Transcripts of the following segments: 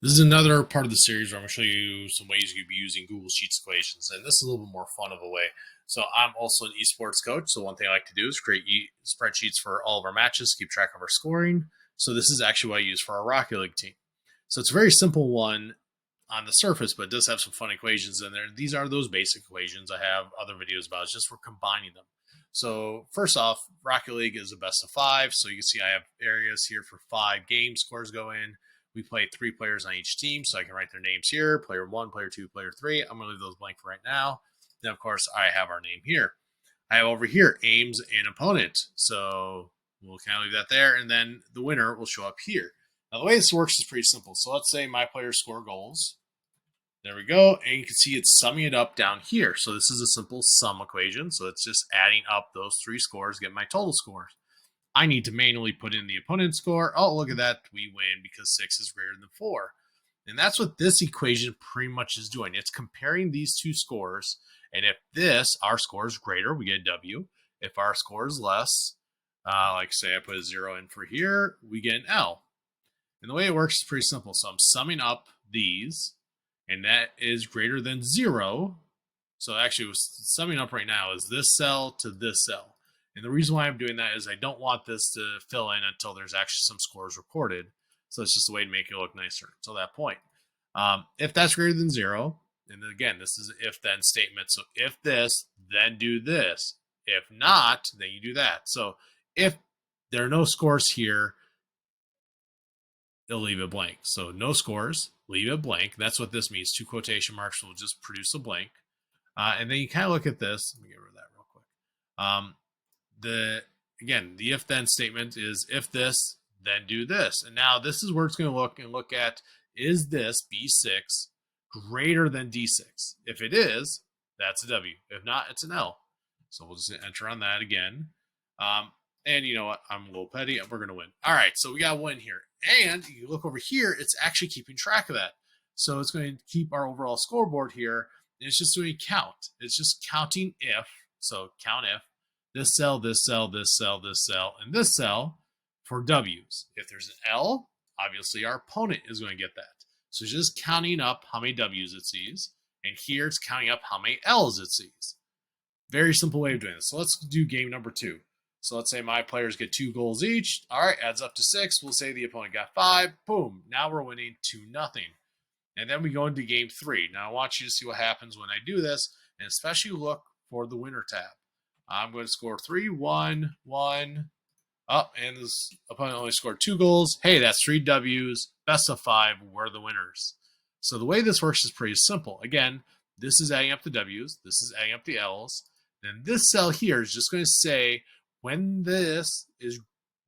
This is another part of the series where I'm going to show you some ways you could be using Google Sheets equations, and this is a little bit more fun of a way. So I'm also an esports coach, so one thing I like to do is create spreadsheets for all of our matches, keep track of our scoring. So this is actually what I use for our Rocket League team. So it's a very simple one on the surface, but it does have some fun equations in there. These are those basic equations. I have other videos about it, it's just for combining them. So first off, Rocket League is a best of 5. So you can see I have areas here for 5 game scores go in. We play 3 players on each team, so I can write their names here. Player 1, player 2, player 3. I'm going to leave those blank for right now. Then, of course, I have our name here. I have over here aims and opponent. So we'll kind of leave that there. And then the winner will show up here. Now, the way this works is pretty simple. So let's say my players score goals. There we go. And you can see it's summing it up down here. So this is a simple sum equation. So it's just adding up those 3 scores, get my total scores. I need to manually put in the opponent's score. Oh, look at that. We win because 6 is greater than 4. And that's what this equation pretty much is doing. It's comparing these two scores. And if our score is greater, we get a W. If our score is less, like say I put a 0 in for here, we get an L. And the way it works is pretty simple. So I'm summing up these, and that is greater than 0. So actually, what's summing up right now is this cell to this cell. And the reason why I'm doing that is I don't want this to fill in until there's actually some scores recorded. So it's just a way to make it look nicer until that point. If that's greater than 0, and again, this is an if-then statement. So if this, then do this. If not, then you do that. So if there are no scores here, they'll leave it blank. So no scores, leave it blank. That's what this means. 2 quotation marks will just produce a blank. And then you kind of look at this. Let me get rid of that real quick. The if then statement is if this, then do this. And now this is where it's going to look at, is this B6 greater than D6? If it is, that's a W. If not, it's an L. So we'll just enter on that again. And you know what? I'm a little petty. We're going to win. All right, so we got a win here. And you look over here, it's actually keeping track of that. So it's going to keep our overall scoreboard here. And it's just doing count. It's just counting if. So count if this cell, this cell, this cell, this cell, and this cell for W's. If there's an L, obviously our opponent is going to get that. So it's just counting up how many W's it sees. And here it's counting up how many L's it sees. Very simple way of doing this. So let's do game number 2. So let's say my players get 2 goals each. All right, adds up to 6. We'll say the opponent got 5. Boom. Now we're winning 2-0. And then we go into game 3. Now I want you to see what happens when I do this, and especially look for the winner tab. I'm going to score 3, 1, 1. Oh, and this opponent only scored 2 goals. Hey, that's 3 W's. Best of 5. We're the winners. So the way this works is pretty simple. Again, this is adding up the W's. This is adding up the L's. Then this cell here is just going to say when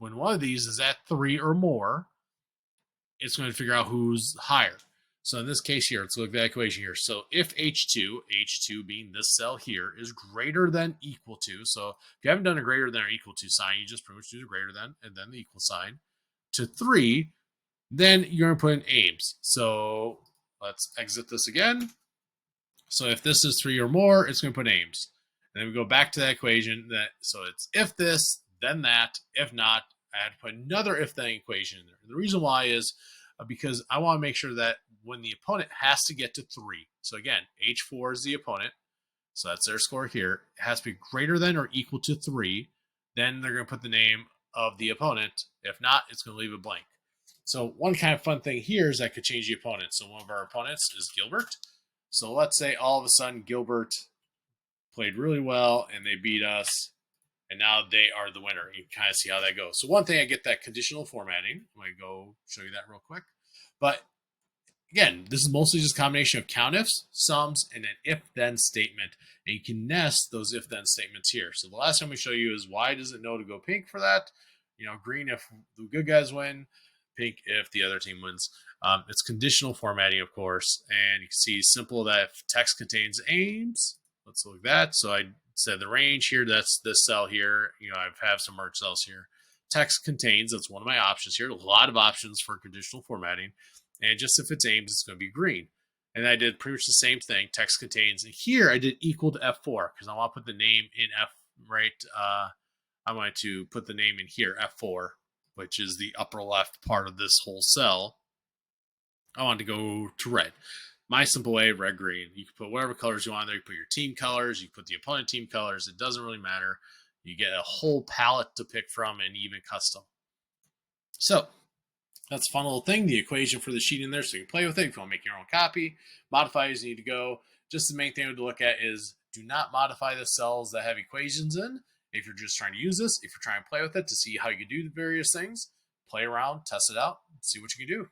one of these is at 3 or more, it's going to figure out who's higher. So in this case here, let's look at that equation here. So if H2 being this cell here, is greater than equal to, so if you haven't done a greater than or equal to sign, you just pretty much do the greater than and then the equal sign, to 3, then you're going to put in aims. So let's exit this again. So if this is 3 or more, it's going to put aims. And then we go back to that equation. So it's if this, then that. If not, I had to put another if then equation in there. And the reason why is because I want to make sure that when the opponent has to get to 3, so again, H4 is the opponent, so that's their score here, it has to be greater than or equal to 3, then they're going to put the name of the opponent. If not, it's going to leave it blank. So one kind of fun thing here is I could change the opponent. So one of our opponents is Gilbert. So let's say all of a sudden Gilbert played really well and they beat us, and now they are the winner. You can kind of see how that goes. So one thing, I get that conditional formatting. I'm going to go show you that real quick. But again, this is mostly just a combination of countifs, sums, and an if-then statement. And you can nest those if-then statements here. So the last time we show you is why does it know to go pink for that? Green if the good guys win, pink if the other team wins. It's conditional formatting, of course. And you can see simple that if text contains aims, let's look at that. So I said the range here, that's this cell here. I have some merge cells here. Text contains, that's one of my options here. A lot of options for conditional formatting. And just if it's aims, it's going to be green. And I did pretty much the same thing. Text contains. And here I did equal to F4 because I want to put the name in F, right? I want to put the name in here, F4, which is the upper left part of this whole cell. I want to go to red. My simple way, red, green. You can put whatever colors you want there. You put your team colors, you put the opponent team colors. It doesn't really matter. You get a whole palette to pick from and even custom. So that's a fun little thing. The equation for the sheet in there, so you can play with it. If you want to make your own copy, modify as you need to go. Just the main thing to look at is do not modify the cells that have equations in. If you're just trying to use this, if you're trying to play with it to see how you can do the various things, play around, test it out, see what you can do.